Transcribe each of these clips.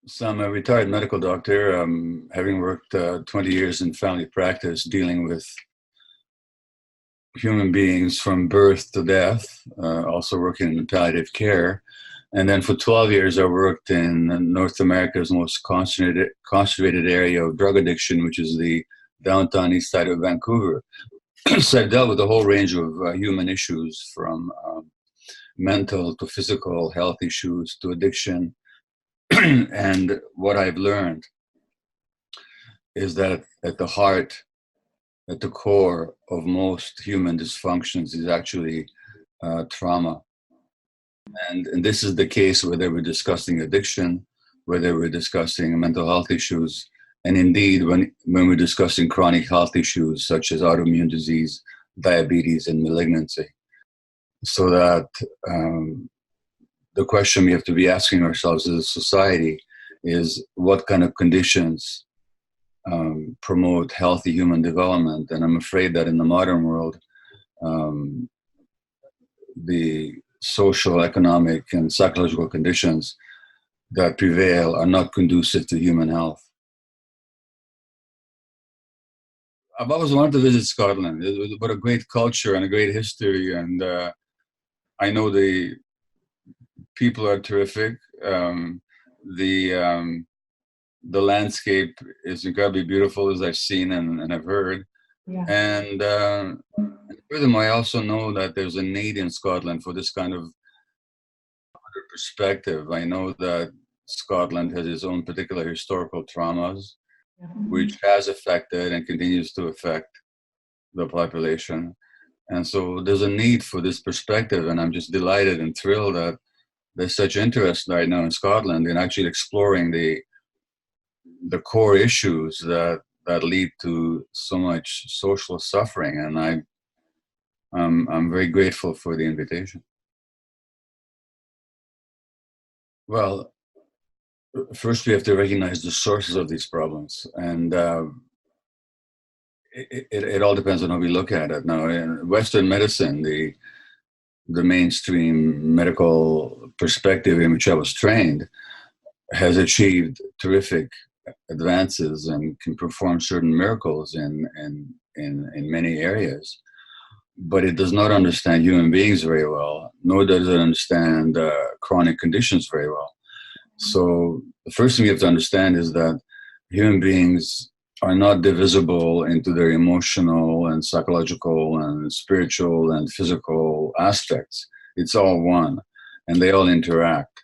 So I'm a retired medical doctor, having worked 20 years in family practice dealing with human beings from birth to death, also working in palliative care. And then for 12 years, I worked in North America's most concentrated area of drug addiction, which is the downtown east side of Vancouver. So I've dealt with a whole range of human issues from mental to physical health issues to addiction. And what I've learned is that at the heart, at the core of most human dysfunctions is actually trauma. And this is the case whether we're discussing addiction, whether we're discussing mental health issues, and indeed when we're discussing chronic health issues such as autoimmune disease, diabetes, and malignancy. So that the question we have to be asking ourselves as a society is what kind of conditions promote healthy human development. And I'm afraid that in the modern world, the social, economic, and psychological conditions that prevail are not conducive to human health. I've always wanted to visit Scotland. What a great culture and a great history. And I know the people are terrific. The landscape is incredibly beautiful, as I've seen and I've heard. Yeah. And furthermore, I also know that there's a need in Scotland for this kind of perspective. I know that Scotland has its own particular historical traumas, which has affected and continues to affect the population. And so there's a need for this perspective. And I'm just delighted and thrilled that there's such interest right now in Scotland in actually exploring the core issues that lead to so much social suffering. And I'm very grateful for the invitation. Well, first we have to recognize the sources of these problems, and it all depends on how we look at it. Now, in Western medicine, the mainstream medical perspective in which I was trained has achieved terrific advances and can perform certain miracles in many areas. But it does not understand human beings very well, nor does it understand chronic conditions very well. So the first thing we have to understand is that human beings are not divisible into their emotional and psychological and spiritual and physical aspects. It's all one, and they all interact.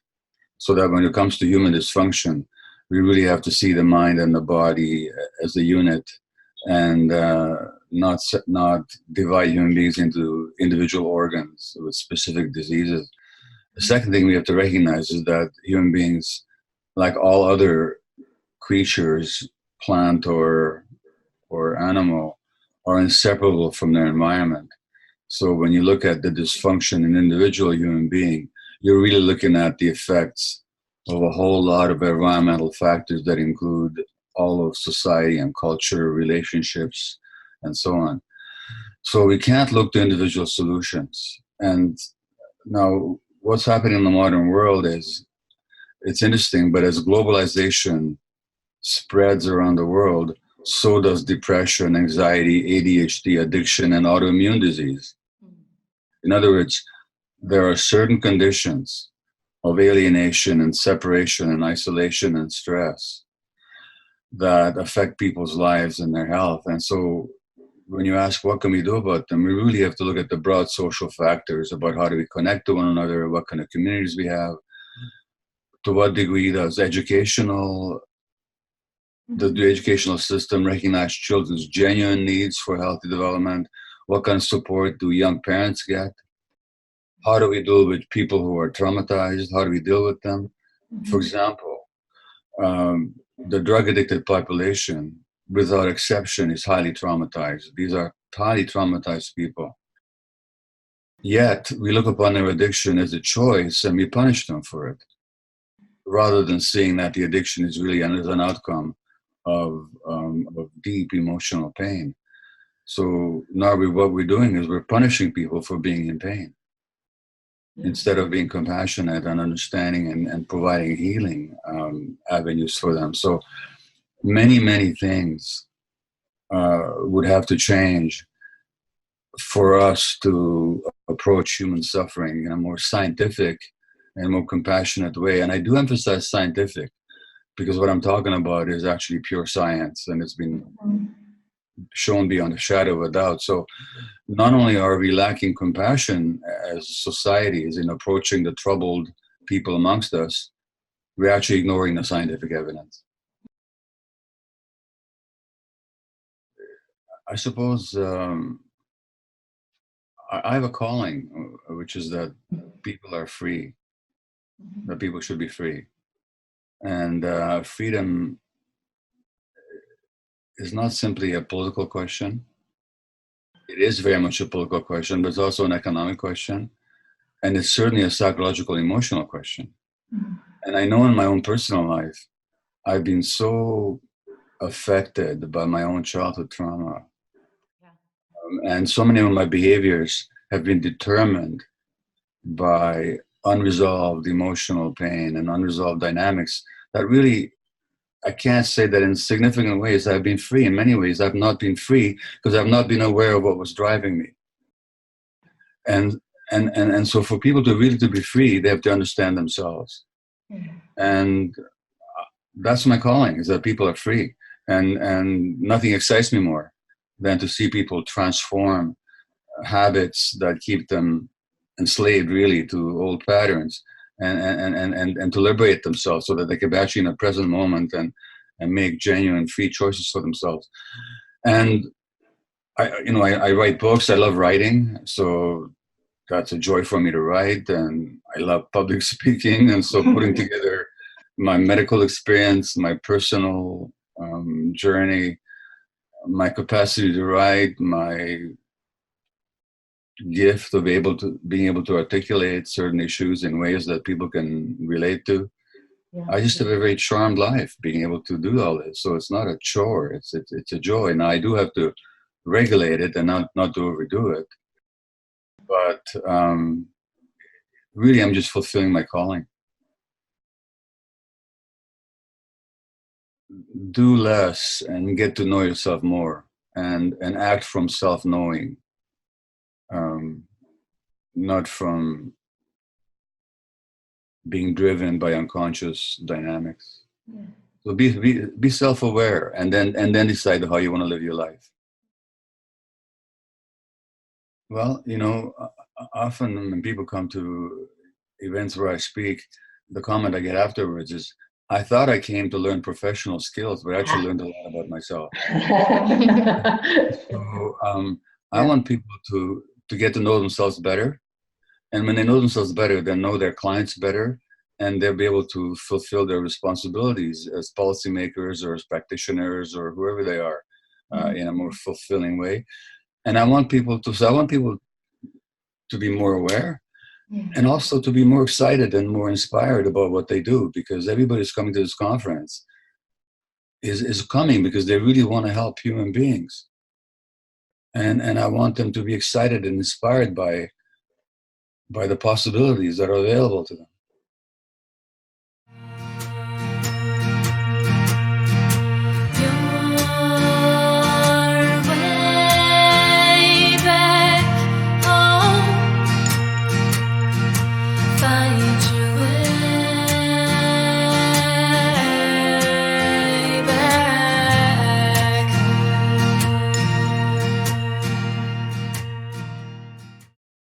So that when it comes to human dysfunction, we really have to see the mind and the body as a unit, and not divide human beings into individual organs with specific diseases. The second thing we have to recognize is that human beings, like all other creatures, plant or animal, are inseparable from their environment. So when you look at the dysfunction in an individual human being, you're really looking at the effects of a whole lot of environmental factors that include all of society and culture, relationships, and so on. So we can't look to individual solutions. And now what's happening in the modern world is, it's interesting, but as globalization spreads around the world, so does depression, anxiety, ADHD, addiction, and autoimmune disease. In other words, there are certain conditions of alienation and separation and isolation and stress that affect people's lives and their health. And so when you ask what can we do about them, we really have to look at the broad social factors about how do we connect to one another, what kind of communities we have, to what degree does the educational system recognize children's genuine needs for healthy development, what kind of support do young parents get, how do we deal with people who are traumatized, how do we deal with them. For example, the drug-addicted population, without exception, is highly traumatized. These are highly traumatized people. Yet, we look upon their addiction as a choice and we punish them for it, rather than seeing that the addiction is really an outcome of deep emotional pain. So now what we're doing is we're punishing people for being in pain. instead of being compassionate and understanding and providing healing avenues for them. So many things would have to change for us to approach human suffering in a more scientific and more compassionate way. And I do emphasize scientific because what I'm talking about is actually pure science, and it's been shown beyond a shadow of a doubt. So not only are we lacking compassion as societies in approaching the troubled people amongst us, we're actually ignoring the scientific evidence. I suppose I have a calling, which is that people are free, that people should be free. And freedom is not simply a political question. It is very much a political question, but it's also an economic question. And it's certainly a psychological, emotional question. And I know in my own personal life, I've been so affected by my own childhood trauma. And so many of my behaviors have been determined by unresolved emotional pain and unresolved dynamics that really, I can't say that in significant ways I've been free. In many ways, I've not been free because I've not been aware of what was driving me. And so for people to really to be free, they have to understand themselves. And that's my calling, is that people are free. And nothing excites me more than to see people transform habits that keep them enslaved really to old patterns and to liberate themselves so that they can be actually in the present moment and make genuine free choices for themselves. And I write books. I love writing. So that's a joy for me to write. And I love public speaking. And so putting together my medical experience, my personal journey, my capacity to write, my gift of being able to articulate certain issues in ways that people can relate to. I just have a very charmed life being able to do all this. So it's not a chore, it's a joy. Now I do have to regulate it and not to overdo it. But really I'm just fulfilling my calling. Do less and get to know yourself more and act from self-knowing. Not from being driven by unconscious dynamics. So be self-aware and then decide how you want to live your life. Well, often when people come to events where I speak, the comment I get afterwards is, I thought I came to learn professional skills, but I actually learned a lot about myself. So I want people to get to know themselves better. And when they know themselves better, they'll know their clients better, and they'll be able to fulfill their responsibilities as policymakers or as practitioners or whoever they are in a more fulfilling way. And I want people to be more aware and also to be more excited and more inspired about what they do, because everybody's coming to this conference is coming because they really want to help human beings. And I want them to be excited and inspired by the possibilities that are available to them.